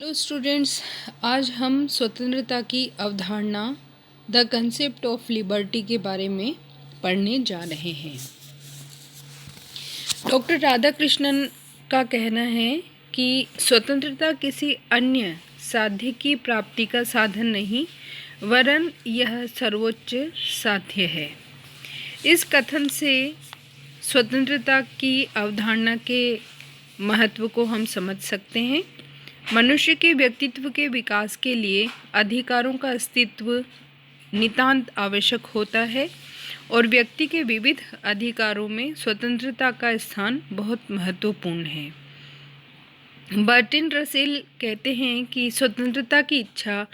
Hello students, आज हम स्वतंत्रता की अवधारणा द कंसेप्ट ऑफ लिबर्टी के बारे में पढ़ने जा रहे हैं। डॉक्टर राधाकृष्णन का कहना है कि स्वतंत्रता किसी अन्य साध्य की प्राप्ति का साधन नहीं, वरन यह सर्वोच्च साध्य है। इस कथन से स्वतंत्रता की अवधारणा के महत्व को हम समझ सकते हैं। मनुष्य के व्यक्तित्व के विकास के लिए अधिकारों का अस्तित्व नितांत आवश्यक होता है और व्यक्ति के विविध अधिकारों में स्वतंत्रता का स्थान बहुत महत्वपूर्ण है। बर्ट्रैंड रसेल कहते हैं कि स्वतंत्रता की इच्छा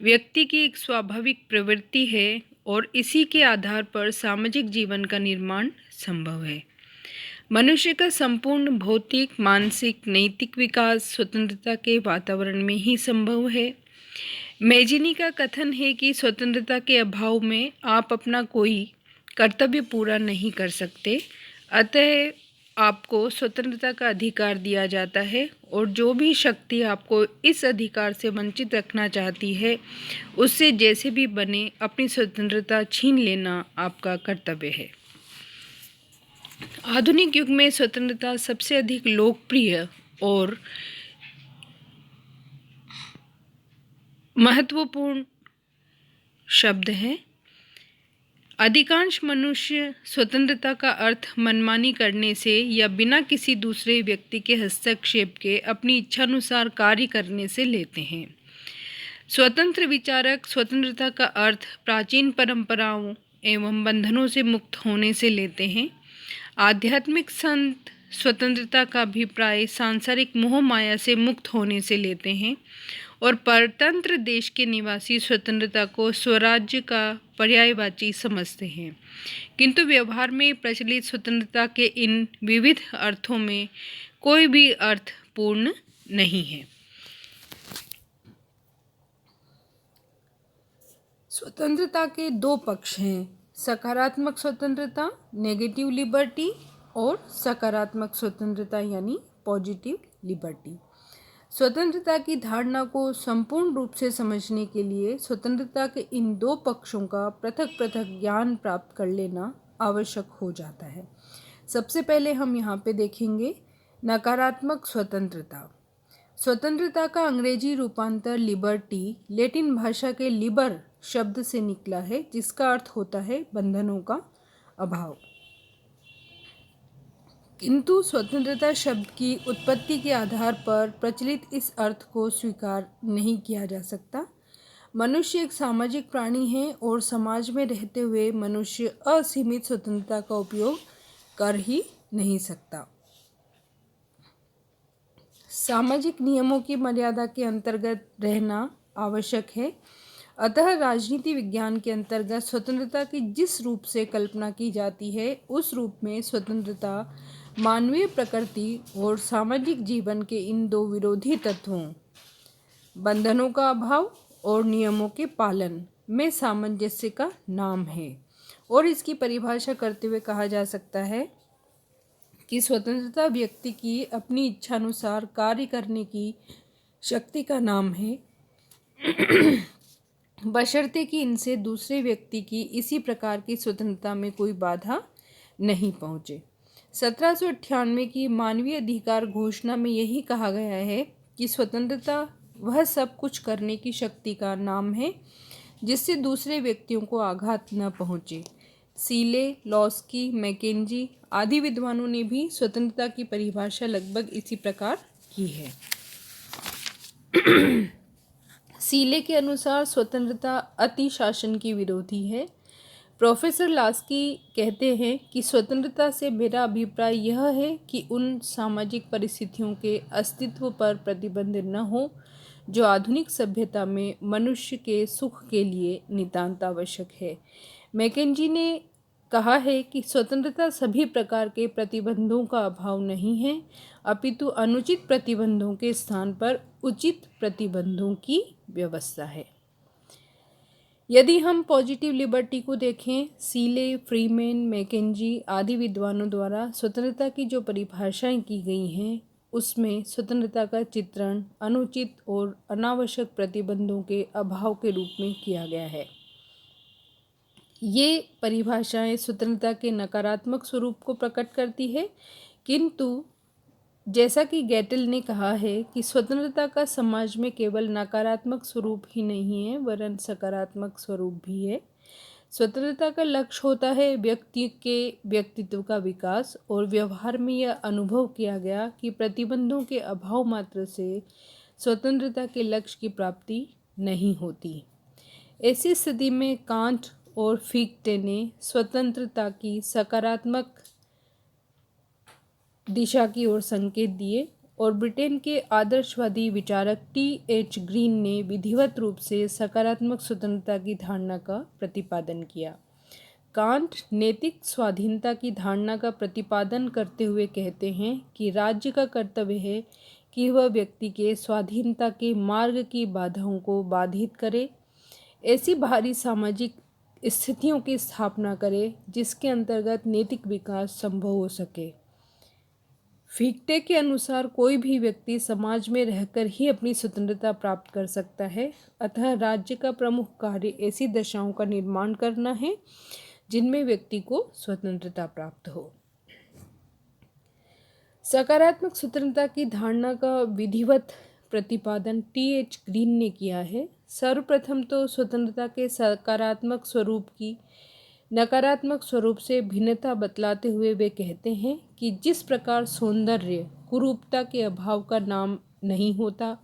व्यक्ति की एक स्वाभाविक प्रवृत्ति है और इसी के आधार पर सामाजिक जीवन का निर्माण संभव है। मनुष्य का संपूर्ण भौतिक, मानसिक, नैतिक विकास स्वतंत्रता के वातावरण में ही संभव है। मैजिनी का कथन है कि स्वतंत्रता के अभाव में आप अपना कोई कर्तव्य पूरा नहीं कर सकते, अतः आपको स्वतंत्रता का अधिकार दिया जाता है और जो भी शक्ति आपको इस अधिकार से वंचित रखना चाहती है, उससे जैसे भी बने अपनी स्वतंत्रता छीन लेना आपका कर्तव्य है। आधुनिक युग में स्वतंत्रता सबसे अधिक लोकप्रिय और महत्वपूर्ण शब्द है। अधिकांश मनुष्य स्वतंत्रता का अर्थ मनमानी करने से या बिना किसी दूसरे व्यक्ति के हस्तक्षेप के अपनी इच्छानुसार कार्य करने से लेते हैं। स्वतंत्र विचारक स्वतंत्रता का अर्थ प्राचीन परंपराओं एवं बंधनों से मुक्त होने से लेते हैं। आध्यात्मिक संत स्वतंत्रता का अभिप्राय सांसारिक मोह माया से मुक्त होने से लेते हैं और परतंत्र देश के निवासी स्वतंत्रता को स्वराज्य का पर्यायवाची समझते हैं। किंतु व्यवहार में प्रचलित स्वतंत्रता के इन विविध अर्थों में कोई भी अर्थ पूर्ण नहीं है। स्वतंत्रता के दो पक्ष हैं, सकारात्मक स्वतंत्रता नेगेटिव लिबर्टी और सकारात्मक स्वतंत्रता यानी पॉजिटिव लिबर्टी। स्वतंत्रता की धारणा को संपूर्ण रूप से समझने के लिए स्वतंत्रता के इन दो पक्षों का पृथक पृथक ज्ञान प्राप्त कर लेना आवश्यक हो जाता है। सबसे पहले हम यहाँ पे देखेंगे नकारात्मक स्वतंत्रता। स्वतंत्रता का अंग्रेजी रूपांतर लिबर्टी लैटिन भाषा के लिबर शब्द से निकला है, जिसका अर्थ होता है बंधनों का अभाव। किंतु स्वतंत्रता शब्द की उत्पत्ति के आधार पर प्रचलित इस अर्थ को स्वीकार नहीं किया जा सकता। मनुष्य एक सामाजिक प्राणी है और समाज में रहते हुए मनुष्य असीमित स्वतंत्रता का उपयोग कर ही नहीं सकता। सामाजिक नियमों की मर्यादा के अंतर्गत रहना आवश्यक है। अतः राजनीति विज्ञान के अंतर्गत स्वतंत्रता की जिस रूप से कल्पना की जाती है, उस रूप में स्वतंत्रता मानवीय प्रकृति और सामाजिक जीवन के इन दो विरोधी तत्वों, बंधनों का अभाव और नियमों के पालन में सामंजस्य का नाम है। और इसकी परिभाषा करते हुए कहा जा सकता है कि स्वतंत्रता व्यक्ति की अपनी इच्छानुसार कार्य करने की शक्ति का नाम है, बशर्ते कि इनसे दूसरे व्यक्ति की इसी प्रकार की स्वतंत्रता में कोई बाधा नहीं पहुँचे। 1798 की मानवीय अधिकार घोषणा में यही कहा गया है कि स्वतंत्रता वह सब कुछ करने की शक्ति का नाम है जिससे दूसरे व्यक्तियों को आघात न पहुँचे। सीले, लॉस्की, मैकेंजी आदि विद्वानों ने भी स्वतंत्रता की परिभाषा लगभग इसी प्रकार की है। सीले के अनुसार स्वतंत्रता अति शासन की विरोधी है। प्रोफेसर लास्की कहते हैं कि स्वतंत्रता से मेरा अभिप्राय यह है कि उन सामाजिक परिस्थितियों के अस्तित्व पर प्रतिबंध न हो जो आधुनिक सभ्यता में मनुष्य के सुख के लिए नितांत आवश्यक है। मैकेंजी ने कहा है कि स्वतंत्रता सभी प्रकार के प्रतिबंधों का अभाव नहीं है, अपितु अनुचित प्रतिबंधों के स्थान पर उचित प्रतिबंधों की व्यवस्था है। यदि हम पॉजिटिव लिबर्टी को देखें, सीले, फ्रीमैन, मैकेंजी आदि विद्वानों द्वारा स्वतंत्रता की जो परिभाषाएं की गई हैं, उसमें स्वतंत्रता का चित्रण अनुचित और अनावश्यक प्रतिबंधों के अभाव के रूप में किया गया है। ये परिभाषाएं स्वतंत्रता के नकारात्मक स्वरूप को प्रकट करती है, किंतु जैसा कि गैटल ने कहा है कि स्वतंत्रता का समाज में केवल नकारात्मक स्वरूप ही नहीं है वरन सकारात्मक स्वरूप भी है। स्वतंत्रता का लक्ष्य होता है व्यक्ति के व्यक्तित्व का विकास, और व्यवहार में यह अनुभव किया गया कि प्रतिबंधों के अभाव मात्र से स्वतंत्रता के लक्ष्य की प्राप्ति नहीं होती। ऐसी स्थिति में कांट और फिक्टे ने स्वतंत्रता की सकारात्मक दिशा की ओर संकेत दिए, और ब्रिटेन के आदर्शवादी विचारक T.H. ग्रीन ने विधिवत रूप से सकारात्मक स्वतंत्रता की धारणा का प्रतिपादन किया। कांट नैतिक स्वाधीनता की धारणा का प्रतिपादन करते हुए कहते हैं कि राज्य का कर्तव्य है कि वह व्यक्ति के स्वाधीनता के मार्ग की बाधाओं को बाधित करे, ऐसी बाहरी सामाजिक स्थितियों की स्थापना करे जिसके अंतर्गत नैतिक विकास संभव हो सके। फिक्टे के अनुसार कोई भी व्यक्ति समाज में रहकर ही अपनी स्वतंत्रता प्राप्त कर सकता है, अतः राज्य का प्रमुख कार्य ऐसी दशाओं का निर्माण करना है जिनमें व्यक्ति को स्वतंत्रता प्राप्त हो। सकारात्मक स्वतंत्रता की धारणा का विधिवत प्रतिपादन T.H. ग्रीन ने किया है। सर्वप्रथम तो स्वतंत्रता के सकारात्मक स्वरूप की नकारात्मक स्वरूप से भिन्नता बतलाते हुए वे कहते हैं कि जिस प्रकार सौंदर्य कुरूपता के अभाव का नाम नहीं होता,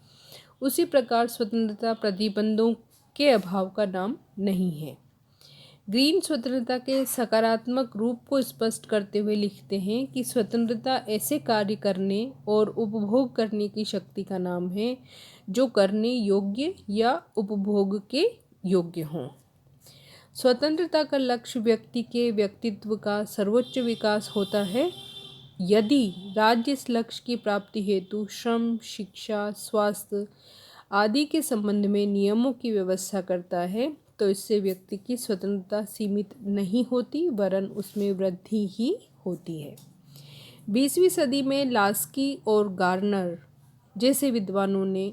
उसी प्रकार स्वतंत्रता प्रतिबंधों के अभाव का नाम नहीं है। ग्रीन स्वतंत्रता के सकारात्मक रूप को स्पष्ट करते हुए लिखते हैं कि स्वतंत्रता ऐसे कार्य करने और उपभोग करने की शक्ति का नाम है जो करने योग्य या उपभोग के योग्य हों। स्वतंत्रता का लक्ष्य व्यक्ति के व्यक्तित्व का सर्वोच्च विकास होता है। यदि राज्य इस लक्ष्य की प्राप्ति हेतु श्रम, शिक्षा, स्वास्थ्य आदि के संबंध में नियमों की व्यवस्था करता है तो इससे व्यक्ति की स्वतंत्रता सीमित नहीं होती वरन उसमें वृद्धि ही होती है। 20वीं सदी में लास्की और गार्नर जैसे विद्वानों ने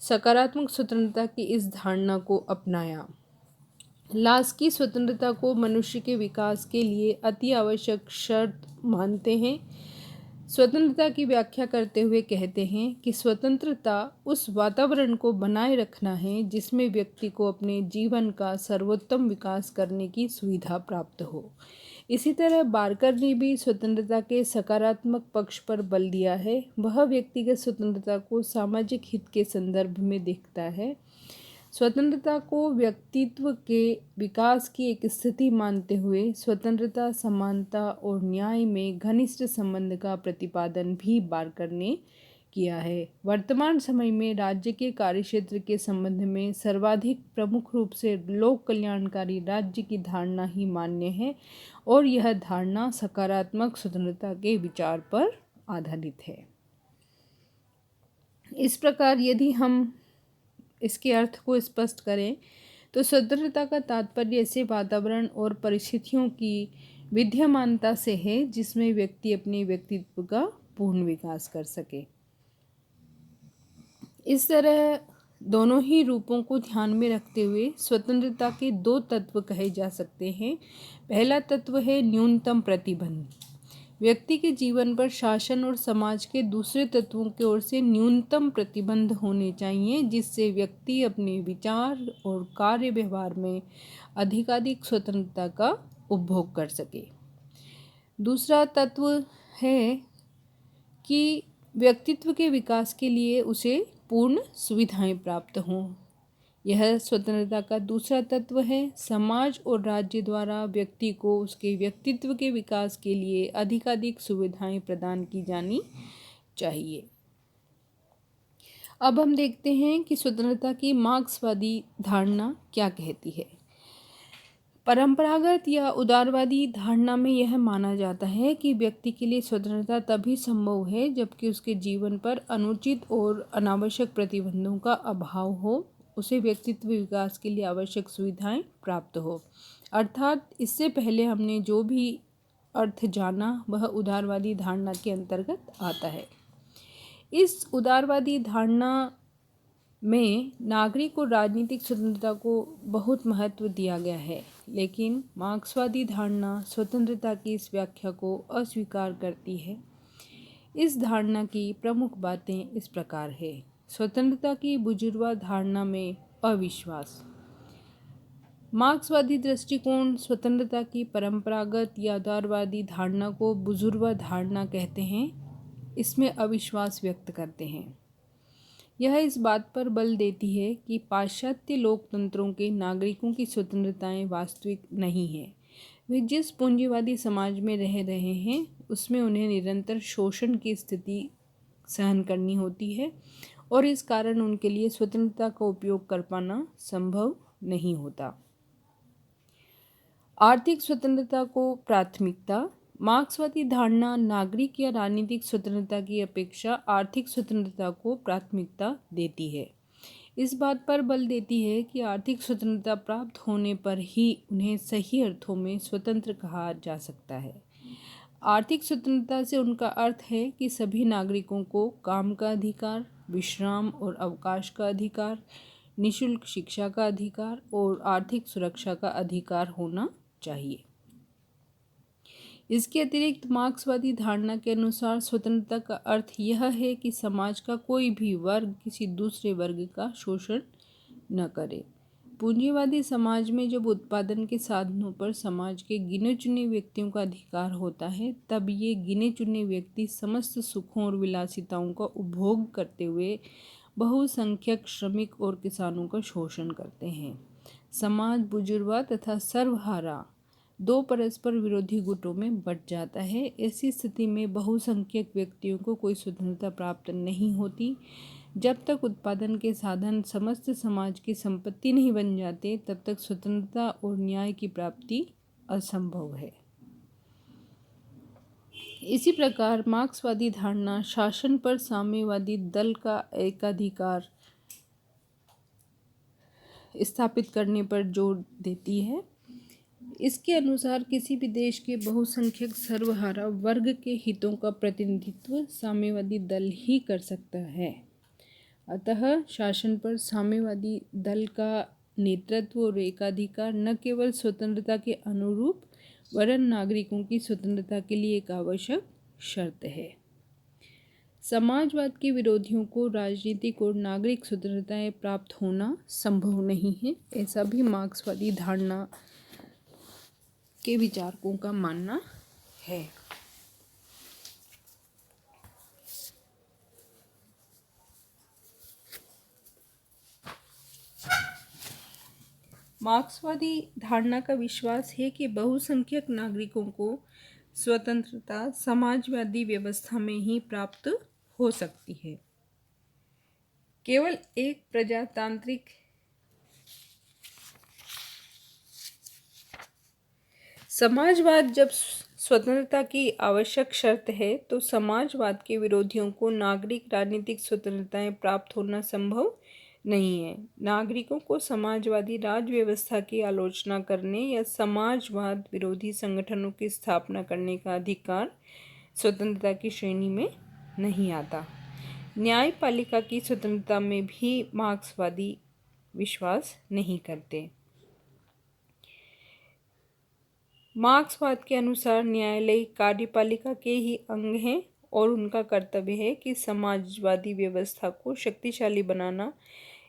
सकारात्मक स्वतंत्रता की इस धारणा को अपनाया। लास्की स्वतंत्रता को मनुष्य के विकास के लिए अति आवश्यक शर्त मानते हैं। स्वतंत्रता की व्याख्या करते हुए कहते हैं कि स्वतंत्रता उस वातावरण को बनाए रखना है जिसमें व्यक्ति को अपने जीवन का सर्वोत्तम विकास करने की सुविधा प्राप्त हो। इसी तरह बार्कर ने भी स्वतंत्रता के सकारात्मक पक्ष पर बल दिया है। वह व्यक्तिगत स्वतंत्रता को सामाजिक हित के संदर्भ में देखता है। स्वतंत्रता को व्यक्तित्व के विकास की एक स्थिति मानते हुए स्वतंत्रता, समानता और न्याय में घनिष्ठ संबंध का प्रतिपादन भी बार्कर ने किया है। वर्तमान समय में राज्य के कार्यक्षेत्र के संबंध में सर्वाधिक प्रमुख रूप से लोक कल्याणकारी राज्य की धारणा ही मान्य है और यह धारणा सकारात्मक स्वतंत्रता के विचार पर आधारित है। इस प्रकार यदि हम इसके अर्थ को स्पष्ट करें तो स्वतंत्रता का तात्पर्य ऐसे वातावरण और परिस्थितियों की विद्यमानता से है जिसमें व्यक्ति अपने व्यक्तित्व का पूर्ण विकास कर सके। इस तरह दोनों ही रूपों को ध्यान में रखते हुए स्वतंत्रता के दो तत्व कहे जा सकते हैं। पहला तत्व है न्यूनतम प्रतिबंध। व्यक्ति के जीवन पर शासन और समाज के दूसरे तत्वों की ओर से न्यूनतम प्रतिबंध होने चाहिए जिससे व्यक्ति अपने विचार और कार्य व्यवहार में अधिकाधिक स्वतंत्रता का उपभोग कर सके। दूसरा तत्व है कि व्यक्तित्व के विकास के लिए उसे पूर्ण सुविधाएं प्राप्त हों। यह स्वतंत्रता का दूसरा तत्व है। समाज और राज्य द्वारा व्यक्ति को उसके व्यक्तित्व के विकास के लिए अधिकाधिक सुविधाएं प्रदान की जानी चाहिए। अब हम देखते हैं कि स्वतंत्रता की मार्क्सवादी धारणा क्या कहती है। परंपरागत या उदारवादी धारणा में यह माना जाता है कि व्यक्ति के लिए स्वतंत्रता तभी संभव है जबकि उसके जीवन पर अनुचित और अनावश्यक प्रतिबंधों का अभाव हो, उसे व्यक्तित्व विकास के लिए आवश्यक सुविधाएं प्राप्त हो। अर्थात इससे पहले हमने जो भी अर्थ जाना वह उदारवादी धारणा के अंतर्गत आता है। इस उदारवादी धारणा में नागरिक और राजनीतिक स्वतंत्रता को बहुत महत्व दिया गया है, लेकिन मार्क्सवादी धारणा स्वतंत्रता की इस व्याख्या को अस्वीकार करती है। इस धारणा की प्रमुख बातें इस प्रकार है। स्वतंत्रता की बुजुर्गवा धारणा में अविश्वास। मार्क्सवादी दृष्टिकोण स्वतंत्रता की परंपरागत या उदारवादी धारणा को बुजुर्गवा धारणा कहते हैं। इसमें अविश्वास व्यक्त करते हैं। यह इस बात पर बल देती है कि पाश्चात्य लोकतंत्रों के नागरिकों की स्वतंत्रताएं वास्तविक नहीं है। वे जिस पूंजीवादी समाज में रह रहे हैं उसमें उन्हें निरंतर शोषण की स्थिति सहन करनी होती है और इस कारण उनके लिए स्वतंत्रता का उपयोग कर पाना संभव नहीं होता। आर्थिक स्वतंत्रता को प्राथमिकता। मार्क्सवादी धारणा नागरिक या राजनीतिक स्वतंत्रता की अपेक्षा आर्थिक स्वतंत्रता को प्राथमिकता देती है। इस बात पर बल देती है कि आर्थिक स्वतंत्रता प्राप्त होने पर ही उन्हें सही अर्थों में स्वतंत्र कहा जा सकता है। आर्थिक स्वतंत्रता से उनका अर्थ है कि सभी नागरिकों को काम का अधिकार, विश्राम और अवकाश का अधिकार, निःशुल्क शिक्षा का अधिकार और आर्थिक सुरक्षा का अधिकार होना चाहिए। इसके अतिरिक्त मार्क्सवादी धारणा के अनुसार स्वतंत्रता का अर्थ यह है कि समाज का कोई भी वर्ग किसी दूसरे वर्ग का शोषण न करे। पूंजीवादी समाज में जब उत्पादन के साधनों पर समाज के गिने चुने व्यक्तियों का अधिकार होता है, तब ये गिने चुने व्यक्ति समस्त सुखों और विलासिताओं का उपभोग करते हुए बहुसंख्यक श्रमिक और किसानों का शोषण करते हैं। समाज बुजुर्गवा तथा सर्वहारा दो परस्पर विरोधी गुटों में बंट जाता है। ऐसी स्थिति में बहुसंख्यक व्यक्तियों को कोई स्वतंत्रता प्राप्त नहीं होती। जब तक उत्पादन के साधन समस्त समाज की संपत्ति नहीं बन जाते, तब तक स्वतंत्रता और न्याय की प्राप्ति असंभव है। इसी प्रकार मार्क्सवादी धारणा शासन पर साम्यवादी दल का एकाधिकार स्थापित करने पर जोर देती है। इसके अनुसार किसी भी देश के बहुसंख्यक सर्वहारा वर्ग के हितों का प्रतिनिधित्व साम्यवादी दल ही कर सकता है। अतः शासन पर साम्यवादी दल का नेतृत्व और एकाधिकार न केवल स्वतंत्रता के अनुरूप वरन नागरिकों की स्वतंत्रता के लिए एक आवश्यक शर्त है। समाजवाद के विरोधियों को राजनीतिक और नागरिक स्वतंत्रताएं प्राप्त होना संभव नहीं है, ऐसा भी मार्क्सवादी धारणा के विचारकों का मानना है। मार्क्सवादी धारणा का विश्वास है कि बहुसंख्यक नागरिकों को स्वतंत्रता समाजवादी व्यवस्था में ही प्राप्त हो सकती है। केवल एक प्रजातांत्रिक समाजवाद जब स्वतंत्रता की आवश्यक शर्त है, तो समाजवाद के विरोधियों को नागरिक राजनीतिक स्वतंत्रताएं प्राप्त होना संभव नहीं है। नागरिकों को समाजवादी राज व्यवस्था की आलोचना करने या समाजवाद विरोधी संगठनों की स्थापना करने का अधिकार स्वतंत्रता की श्रेणी में नहीं आता। न्यायपालिका की स्वतंत्रता में भी मार्क्सवादी विश्वास नहीं करते। मार्क्सवाद के अनुसार न्यायालय कार्यपालिका के ही अंग हैं और उनका कर्तव्य है कि समाजवादी व्यवस्था को शक्तिशाली बनाना।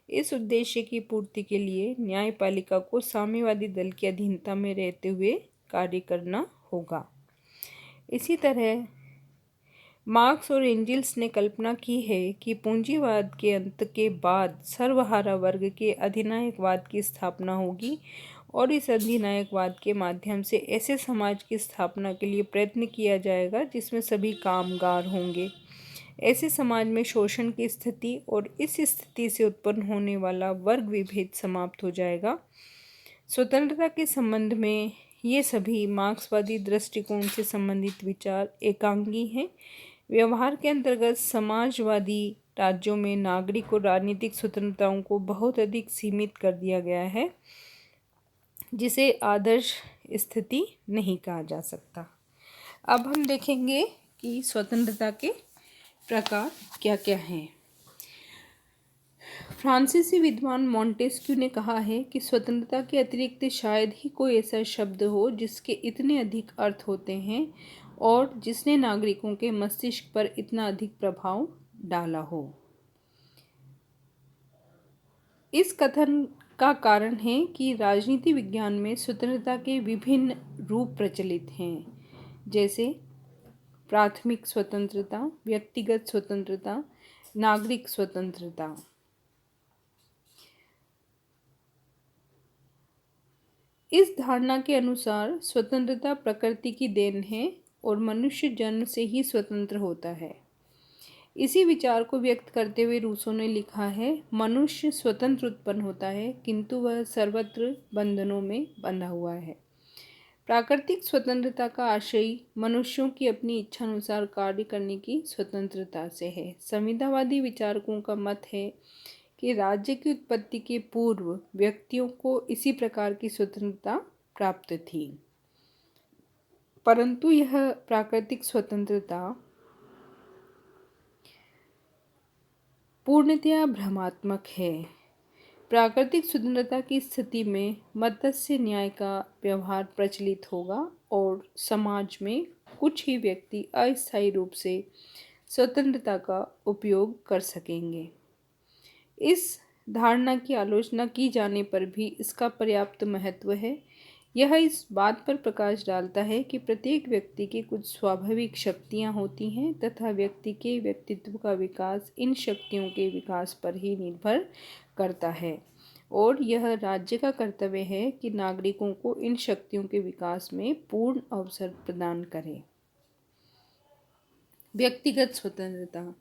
इस उद्देश्य की पूर्ति के लिए न्यायपालिका को साम्यवादी दल की अधीनता में रहते हुए कार्य करना होगा। इसी तरह मार्क्स और एंजेल्स ने कल्पना की है कि पूंजीवाद के अंत के बाद सर्वहारा वर्ग के अधिनायकवाद की स्थापना होगी और इस अधिनायकवाद के माध्यम से ऐसे समाज की स्थापना के लिए प्रयत्न किया जाएगा जिसमें सभी कामगार होंगे। ऐसे समाज में शोषण की स्थिति और इस स्थिति से उत्पन्न होने वाला वर्ग विभेद समाप्त हो जाएगा। स्वतंत्रता के संबंध में ये सभी मार्क्सवादी दृष्टिकोण से संबंधित विचार एकांगी हैं। व्यवहार के अंतर्गत समाजवादी राज्यों में नागरिक और राजनीतिक स्वतंत्रताओं को बहुत अधिक सीमित कर दिया गया है, जिसे आदर्श स्थिति नहीं कहा जा सकता। अब हम देखेंगे कि स्वतंत्रता के प्रकार क्या क्या हैं? फ्रांसीसी विद्वान मॉन्टेस्क्यू ने कहा है कि स्वतंत्रता के अतिरिक्त शायद ही कोई ऐसा शब्द हो जिसके इतने अधिक अर्थ होते हैं और जिसने नागरिकों के मस्तिष्क पर इतना अधिक प्रभाव डाला हो। इस कथन का कारण है कि राजनीति विज्ञान में स्वतंत्रता के विभिन्न रूप प्रचलित हैं, जैसे प्राथमिक स्वतंत्रता, व्यक्तिगत स्वतंत्रता, नागरिक स्वतंत्रता। इस धारणा के अनुसार स्वतंत्रता प्रकृति की देन है और मनुष्य जन्म से ही स्वतंत्र होता है। इसी विचार को व्यक्त करते हुए रूसो ने लिखा है, मनुष्य स्वतंत्र उत्पन्न होता है किंतु वह सर्वत्र बंधनों में बंधा हुआ है। प्राकृतिक स्वतंत्रता का आशय मनुष्यों की अपनी इच्छा अनुसार कार्य करने की स्वतंत्रता से है। संविधावादी विचारकों का मत है कि राज्य की उत्पत्ति के पूर्व व्यक्तियों को इसी प्रकार की स्वतंत्रता प्राप्त थी, परंतु यह प्राकृतिक स्वतंत्रता पूर्णतया भ्रमात्मक है। प्राकृतिक स्वतंत्रता की स्थिति में मत्स्य न्याय का व्यवहार प्रचलित होगा और समाज में कुछ ही व्यक्ति अस्थायी रूप से स्वतंत्रता का उपयोग कर सकेंगे। इस धारणा की आलोचना की जाने पर भी इसका पर्याप्त महत्व है। यह इस बात पर प्रकाश डालता है कि प्रत्येक व्यक्ति की कुछ स्वाभाविक शक्तियाँ होती हैं तथा व्यक्ति के व्यक्तित्व का विकास इन शक्तियों के विकास पर ही निर्भर करता है और यह राज्य का कर्तव्य है कि नागरिकों को इन शक्तियों के विकास में पूर्ण अवसर प्रदान करे। व्यक्तिगत स्वतंत्रता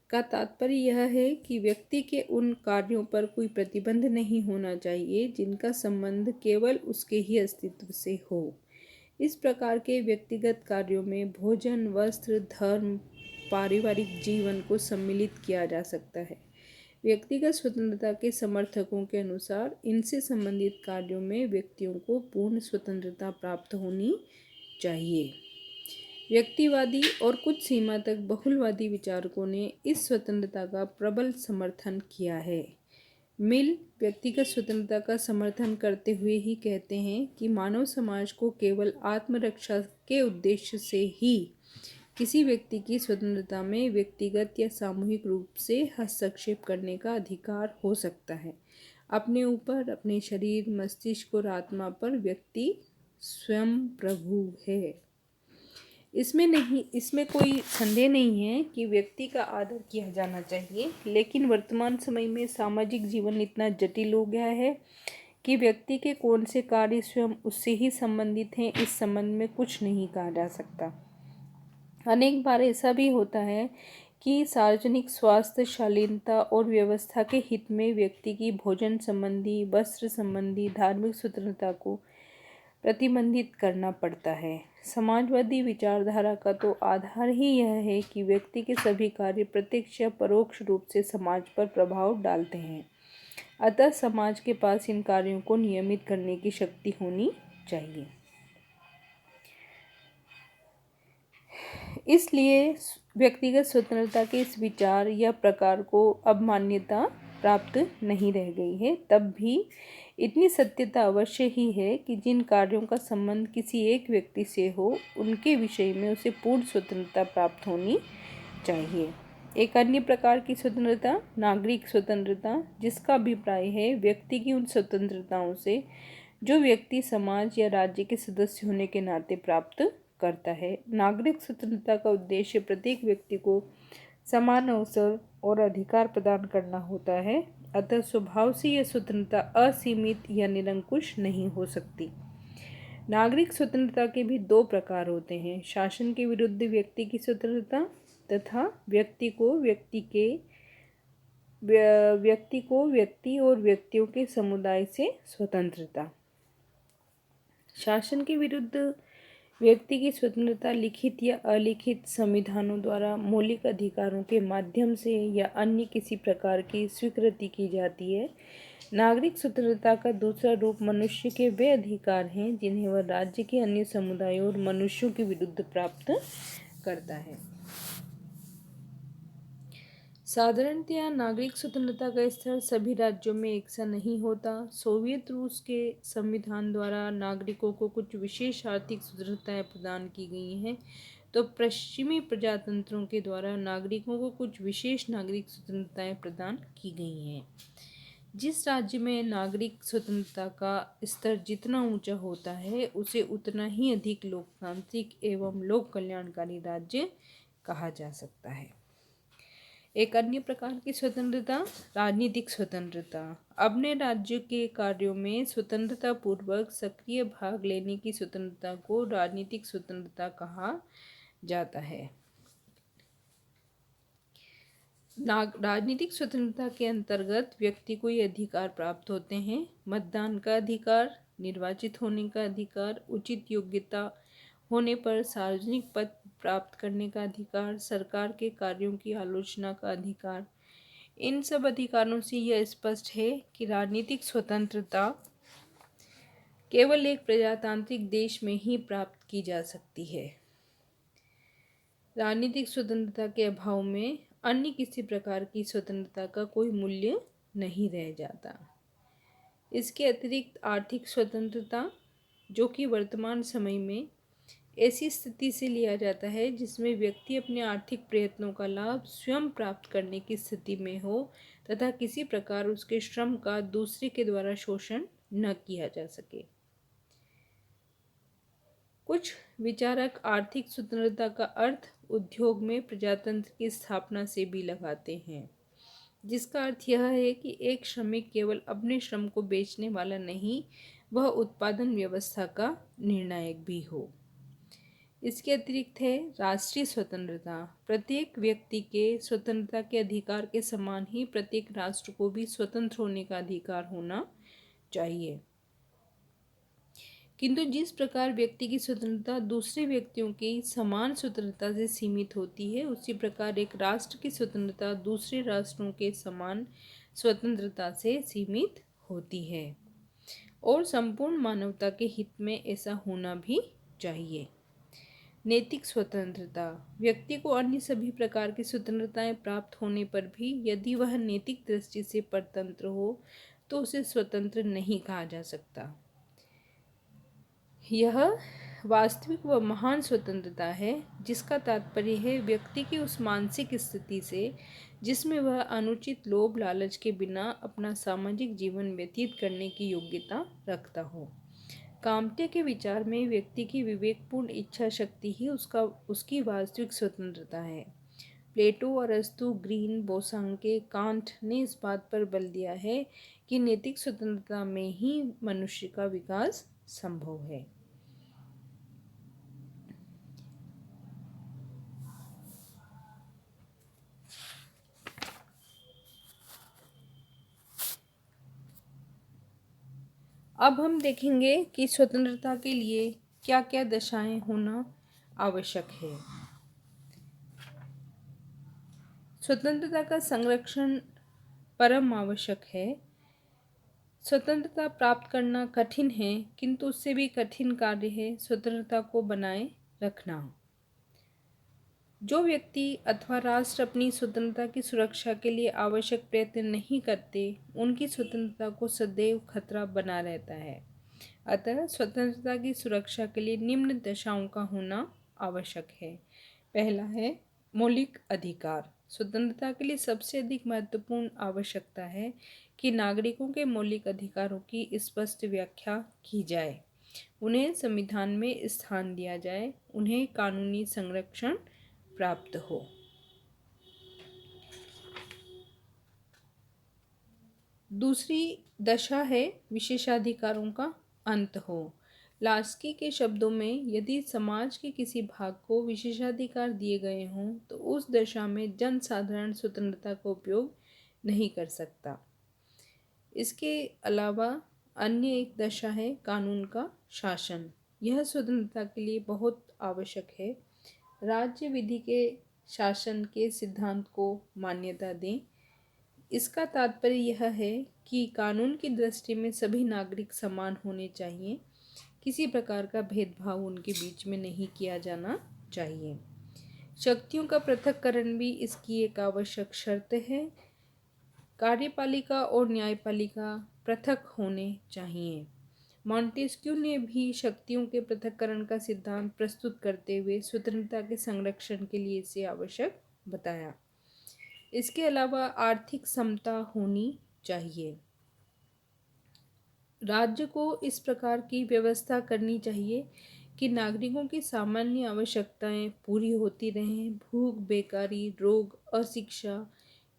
का तात्पर्य यह है कि व्यक्ति के उन कार्यों पर कोई प्रतिबंध नहीं होना चाहिए जिनका संबंध केवल उसके ही अस्तित्व से हो। इस प्रकार के व्यक्तिगत कार्यों में भोजन, वस्त्र, धर्म, पारिवारिक जीवन को सम्मिलित किया जा सकता है। व्यक्तिगत स्वतंत्रता के समर्थकों के अनुसार इनसे संबंधित कार्यों में व्यक्तियों को पूर्ण स्वतंत्रता प्राप्त होनी चाहिए। व्यक्तिवादी और कुछ सीमा तक बहुलवादी विचारकों ने इस स्वतंत्रता का प्रबल समर्थन किया है। मिल व्यक्तिगत स्वतंत्रता का समर्थन करते हुए ही कहते हैं कि मानव समाज को केवल आत्मरक्षा के उद्देश्य से ही किसी व्यक्ति की स्वतंत्रता में व्यक्तिगत या सामूहिक रूप से हस्तक्षेप करने का अधिकार हो सकता है। अपने ऊपर, अपने शरीर, मस्तिष्क और आत्मा पर व्यक्ति स्वयं प्रभु है। इसमें कोई संदेह नहीं है कि व्यक्ति का आदर किया जाना चाहिए, लेकिन वर्तमान समय में सामाजिक जीवन इतना जटिल हो गया है कि व्यक्ति के कौन से कार्य स्वयं उससे ही संबंधित हैं, इस संबंध में कुछ नहीं कहा जा सकता। अनेक बार ऐसा भी होता है कि सार्वजनिक स्वास्थ्य, शालीनता और व्यवस्था के हित में व्यक्ति की भोजन संबंधी, वस्त्र संबंधी, धार्मिक स्वतंत्रता को प्रतिबंधित करना पड़ता है। समाजवादी विचारधारा का तो आधार ही यह है कि व्यक्ति के सभी कार्य प्रत्यक्ष या परोक्ष रूप से समाज पर प्रभाव डालते हैं, अतः समाज के पास इन कार्यों को नियमित करने की शक्ति होनी चाहिए। इसलिए व्यक्तिगत स्वतंत्रता के इस विचार या प्रकार को अब मान्यता प्राप्त नहीं रह गई है। तब भी इतनी सत्यता अवश्य ही है कि जिन कार्यों का संबंध किसी एक व्यक्ति से हो, उनके विषय में उसे पूर्ण स्वतंत्रता प्राप्त होनी चाहिए। एक अन्य प्रकार की स्वतंत्रता नागरिक स्वतंत्रता, जिसका अभिप्राय है व्यक्ति की उन स्वतंत्रताओं से जो व्यक्ति समाज या राज्य के सदस्य होने के नाते प्राप्त करता है। नागरिक स्वतंत्रता का उद्देश्य प्रत्येक व्यक्ति को समान अवसर और अधिकार प्रदान करना होता है, अतः स्वभाव से यह स्वतंत्रता असीमित या निरंकुश नहीं हो सकती। नागरिक स्वतंत्रता के भी दो प्रकार होते हैं, शासन के विरुद्ध व्यक्ति की स्वतंत्रता तथा व्यक्ति और व्यक्तियों के समुदाय से स्वतंत्रता। शासन के विरुद्ध व्यक्ति की स्वतंत्रता लिखित या अलिखित संविधानों द्वारा मौलिक अधिकारों के माध्यम से या अन्य किसी प्रकार की स्वीकृति की जाती है। नागरिक स्वतंत्रता का दूसरा रूप मनुष्य के वे अधिकार हैं जिन्हें वह राज्य के अन्य समुदायों और मनुष्यों के विरुद्ध प्राप्त करता है। साधारणतया नागरिक स्वतंत्रता का स्तर सभी राज्यों में एक सा नहीं होता। सोवियत रूस के संविधान द्वारा नागरिकों को कुछ विशेष आर्थिक स्वतंत्रताएं प्रदान की गई हैं, तो पश्चिमी प्रजातंत्रों के द्वारा नागरिकों को कुछ विशेष नागरिक स्वतंत्रताएं प्रदान की गई हैं। जिस राज्य में नागरिक स्वतंत्रता का स्तर जितना ऊंचा होता है, उसे उतना ही अधिक लोकतांत्रिक एवं लोक कल्याणकारी राज्य कहा जा सकता है। एक अन्य प्रकार की स्वतंत्रता, राजनीतिक स्वतंत्रता। अपने राज्य के कार्यों में स्वतंत्रता पूर्वक सक्रिय भाग लेने की स्वतंत्रता को राजनीतिक स्वतंत्रता कहा जाता है। राजनीतिक स्वतंत्रता के अंतर्गत व्यक्ति को ये अधिकार प्राप्त होते हैं: मतदान का अधिकार, निर्वाचित होने का अधिकार, उचित योग्यता होने पर सार्वजनिक पद प्राप्त करने का अधिकार, सरकार के कार्यों की आलोचना का अधिकार। इन सब अधिकारों से यह स्पष्ट है कि राजनीतिक स्वतंत्रता केवल एक प्रजातांत्रिक देश में ही प्राप्त की जा सकती है। राजनीतिक स्वतंत्रता के अभाव में अन्य किसी प्रकार की स्वतंत्रता का कोई मूल्य नहीं रह जाता। इसके अतिरिक्त आर्थिक स्वतंत्रता, जो कि वर्तमान समय में ऐसी स्थिति से लिया जाता है जिसमें व्यक्ति अपने आर्थिक प्रयत्नों का लाभ स्वयं प्राप्त करने की स्थिति में हो तथा किसी प्रकार उसके श्रम का दूसरे के द्वारा शोषण न किया जा सके। कुछ विचारक आर्थिक स्वतंत्रता का अर्थ उद्योग में प्रजातंत्र की स्थापना से भी लगाते हैं, जिसका अर्थ यह है कि एक श्रमिक केवल अपने श्रम को बेचने वाला नहीं, वह उत्पादन व्यवस्था का निर्णायक भी हो। इसके अतिरिक्त है राष्ट्रीय स्वतंत्रता। प्रत्येक व्यक्ति के स्वतंत्रता के अधिकार के समान ही प्रत्येक राष्ट्र को भी स्वतंत्र होने का अधिकार होना चाहिए। किंतु जिस प्रकार व्यक्ति की स्वतंत्रता दूसरे व्यक्तियों की समान स्वतंत्रता से सीमित होती है, उसी प्रकार एक राष्ट्र की स्वतंत्रता दूसरे राष्ट्रों के समान स्वतंत्रता से सीमित होती है, और संपूर्ण मानवता के हित में ऐसा होना भी चाहिए। नैतिक स्वतंत्रता। व्यक्ति को अन्य सभी प्रकार की स्वतंत्रताएं प्राप्त होने पर भी यदि वह नैतिक दृष्टि से परतंत्र हो तो उसे स्वतंत्र नहीं कहा जा सकता। यह वास्तविक व महान स्वतंत्रता है जिसका तात्पर्य है व्यक्ति की उस मानसिक स्थिति से जिसमें वह अनुचित लोभ लालच के बिना अपना सामाजिक जीवन व्यतीत करने की योग्यता रखता हो। कामटे के विचार में व्यक्ति की विवेकपूर्ण इच्छा शक्ति ही उसकी वास्तविक स्वतंत्रता है। प्लेटो, अरस्तु, ग्रीन, बोसांके, कांट ने इस बात पर बल दिया है कि नैतिक स्वतंत्रता में ही मनुष्य का विकास संभव है। अब हम देखेंगे कि स्वतंत्रता के लिए क्या क्या दशाएं होना आवश्यक है। स्वतंत्रता का संरक्षण परम आवश्यक है। स्वतंत्रता प्राप्त करना कठिन है, किंतु उससे भी कठिन कार्य है स्वतंत्रता को बनाए रखना। जो व्यक्ति अथवा राष्ट्र अपनी स्वतंत्रता की सुरक्षा के लिए आवश्यक प्रयत्न नहीं करते, उनकी स्वतंत्रता को सदैव खतरा बना रहता है। अतः स्वतंत्रता की सुरक्षा के लिए निम्न दशाओं का होना आवश्यक है। पहला है मौलिक अधिकार। स्वतंत्रता के लिए सबसे अधिक महत्वपूर्ण आवश्यकता है कि नागरिकों के मौलिक अधिकारों की स्पष्ट व्याख्या की जाए, उन्हें संविधान में स्थान दिया जाए, उन्हें कानूनी संरक्षण प्राप्त हो। दूसरी दशा है विशेषाधिकारों का अंत हो। लास्की के शब्दों में यदि समाज के किसी भाग को विशेषाधिकार दिए गए हों तो उस दशा में जनसाधारण स्वतंत्रता का उपयोग नहीं कर सकता। इसके अलावा अन्य एक दशा है कानून का शासन। यह स्वतंत्रता के लिए बहुत आवश्यक है। राज्य विधि के शासन के सिद्धांत को मान्यता दें। इसका तात्पर्य यह है कि कानून की दृष्टि में सभी नागरिक समान होने चाहिए, किसी प्रकार का भेदभाव उनके बीच में नहीं किया जाना चाहिए। शक्तियों का पृथक्करण भी इसकी एक आवश्यक शर्त है। कार्यपालिका और न्यायपालिका पृथक होने चाहिए। मॉन्टेस्क्यू ने भी शक्तियों के पृथक्करण का सिद्धांत प्रस्तुत करते हुए स्वतंत्रता के संरक्षण के लिए इसे आवश्यक बताया। इसके अलावा आर्थिक समता होनी चाहिए। राज्य को इस प्रकार की व्यवस्था करनी चाहिए कि नागरिकों की सामान्य आवश्यकताएं पूरी होती रहें। भूख, बेकारी, रोग, अशिक्षा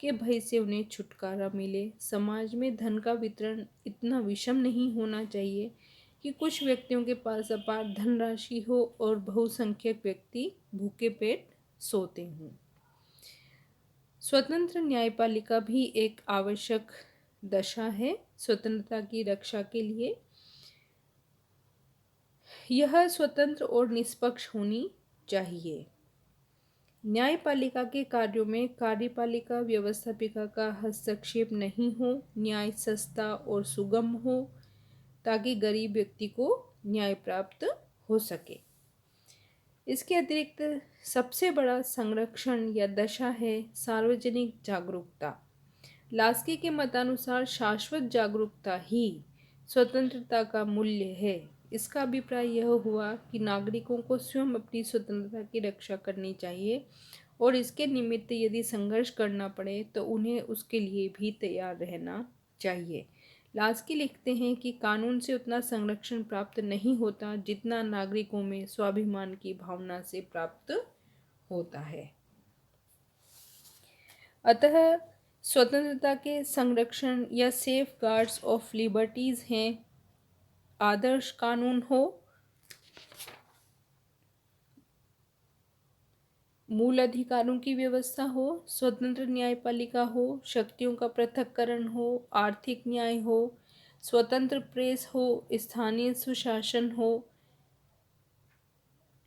के भय से उन्हें छुटकारा मिले। समाज में धन का वितरण इतना विषम नहीं होना चाहिए कि कुछ व्यक्तियों के पास अपार धनराशि हो और बहुसंख्यक व्यक्ति भूखे पेट सोते हों। स्वतंत्र न्यायपालिका भी एक आवश्यक दशा है स्वतंत्रता की रक्षा के लिए। यह स्वतंत्र और निष्पक्ष होनी चाहिए। न्यायपालिका के कार्यों में कार्यपालिका व्यवस्थापिका का हस्तक्षेप नहीं हो। न्याय सस्ता और सुगम हो ताकि गरीब व्यक्ति को न्याय प्राप्त हो सके। इसके अतिरिक्त सबसे बड़ा संरक्षण या दशा है सार्वजनिक जागरूकता। लास्की के मतानुसार शाश्वत जागरूकता ही स्वतंत्रता का मूल्य है। इसका अभिप्राय यह हुआ कि नागरिकों को स्वयं अपनी स्वतंत्रता की रक्षा करनी चाहिए और इसके निमित्त यदि संघर्ष करना पड़े तो उन्हें उसके लिए भी तैयार रहना चाहिए। लास्की लिखते हैं कि कानून से उतना संरक्षण प्राप्त नहीं होता जितना नागरिकों में स्वाभिमान की भावना से प्राप्त होता है। अतः स्वतंत्रता के संरक्षण या सेफ गार्ड्स ऑफ लिबर्टीज हैं आदर्श कानून हो, मूल अधिकारों की व्यवस्था हो, स्वतंत्र न्यायपालिका हो, शक्तियों का पृथक्करण हो, आर्थिक न्याय हो, स्वतंत्र प्रेस हो, स्थानीय सुशासन हो,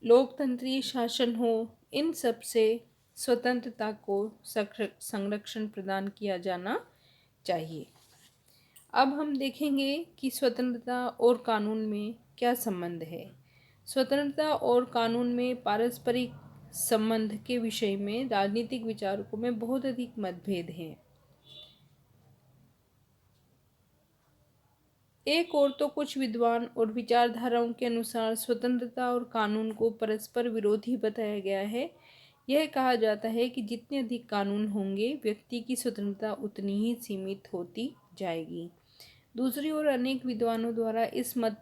लोकतंत्रीय शासन हो। इन सब से स्वतंत्रता को संरक्षण प्रदान किया जाना चाहिए। अब हम देखेंगे कि स्वतंत्रता और कानून में क्या संबंध है। स्वतंत्रता और कानून में पारस्परिक संबंध के विषय में राजनीतिक विचारकों में बहुत अधिक मतभेद हैं। एक और तो कुछ विद्वान और विचारधाराओं के अनुसार स्वतंत्रता और कानून को परस्पर विरोधी बताया गया है। यह कहा जाता है कि जितने अधिक कानून होंगे व्यक्ति की स्वतंत्रता उतनी ही सीमित होती जाएगी। दूसरी ओर अनेक विद्वानों द्वारा इस मत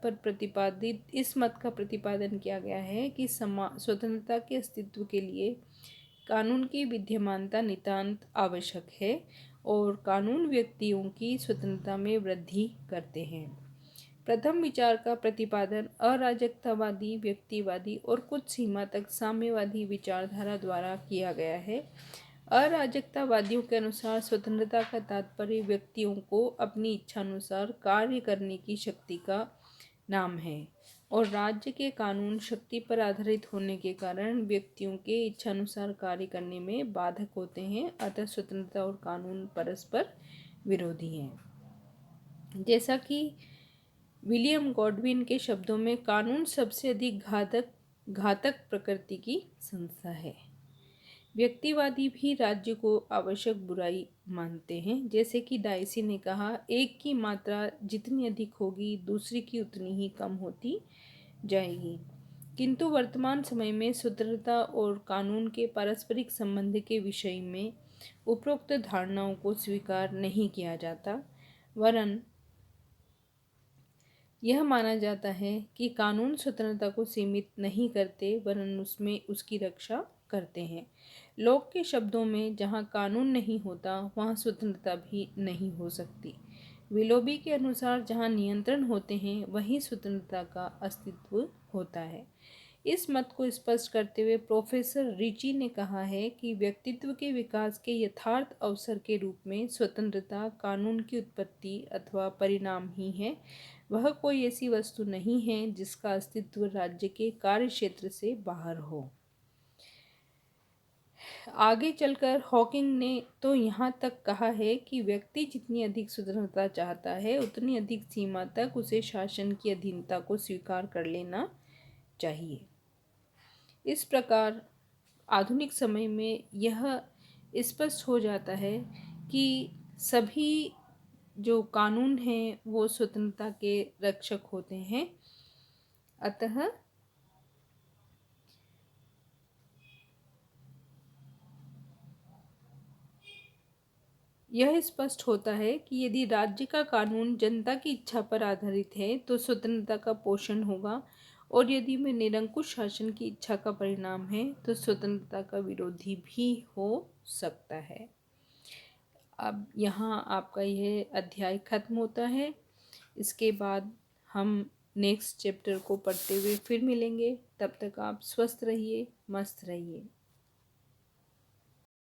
का प्रतिपादन किया गया है कि स्वतंत्रता के अस्तित्व के लिए कानून की विद्यमानता नितांत आवश्यक है और कानून व्यक्तियों की स्वतंत्रता में वृद्धि करते हैं। प्रथम विचार का प्रतिपादन अराजकतावादी, व्यक्तिवादी और कुछ सीमा तक साम्यवादी विचारधारा द्वारा किया गया है। अराजकतावादियों के अनुसार स्वतंत्रता का तात्पर्य व्यक्तियों को अपनी इच्छानुसार कार्य करने की शक्ति का नाम है और राज्य के कानून शक्ति पर आधारित होने के कारण व्यक्तियों के इच्छानुसार कार्य करने में बाधक होते हैं। अतः स्वतंत्रता और कानून परस्पर विरोधी हैं। जैसा कि विलियम गॉडविन के शब्दों में, कानून सबसे अधिक घातक प्रकृति की संस्था है। व्यक्तिवादी भी राज्य को आवश्यक बुराई मानते हैं। जैसे कि डाइसी ने कहा, एक की मात्रा जितनी अधिक होगी दूसरी की उतनी ही कम होती जाएगी। किंतु वर्तमान समय में स्वतंत्रता और कानून के पारस्परिक संबंध के विषय में उपरोक्त धारणाओं को स्वीकार नहीं किया जाता, वरन यह माना जाता है कि कानून स्वतंत्रता को सीमित नहीं करते वरन उसमें उसकी रक्षा करते हैं। लोक के शब्दों में, जहाँ कानून नहीं होता वहाँ स्वतंत्रता भी नहीं हो सकती। विलोबी के अनुसार, जहाँ नियंत्रण होते हैं वहीं स्वतंत्रता का अस्तित्व होता है। इस मत को स्पष्ट करते हुए प्रोफेसर रिची ने कहा है कि व्यक्तित्व के विकास के यथार्थ अवसर के रूप में स्वतंत्रता कानून की उत्पत्ति अथवा परिणाम ही है। वह कोई ऐसी वस्तु नहीं है जिसका अस्तित्व राज्य के कार्यक्षेत्र से बाहर हो। आगे चलकर हॉकिंग ने तो यहाँ तक कहा है कि व्यक्ति जितनी अधिक स्वतंत्रता चाहता है उतनी अधिक सीमा तक उसे शासन की अधीनता को स्वीकार कर लेना चाहिए। इस प्रकार आधुनिक समय में यह स्पष्ट हो जाता है कि सभी जो कानून हैं वो स्वतंत्रता के रक्षक होते हैं। अतः यह स्पष्ट होता है कि यदि राज्य का कानून जनता की इच्छा पर आधारित है तो स्वतंत्रता का पोषण होगा, और यदि वह निरंकुश शासन की इच्छा का परिणाम है तो स्वतंत्रता का विरोधी भी हो सकता है। अब यहाँ आपका यह अध्याय खत्म होता है। इसके बाद हम नेक्स्ट चैप्टर को पढ़ते हुए फिर मिलेंगे। तब तक आप स्वस्थ रहिए, मस्त रहिए।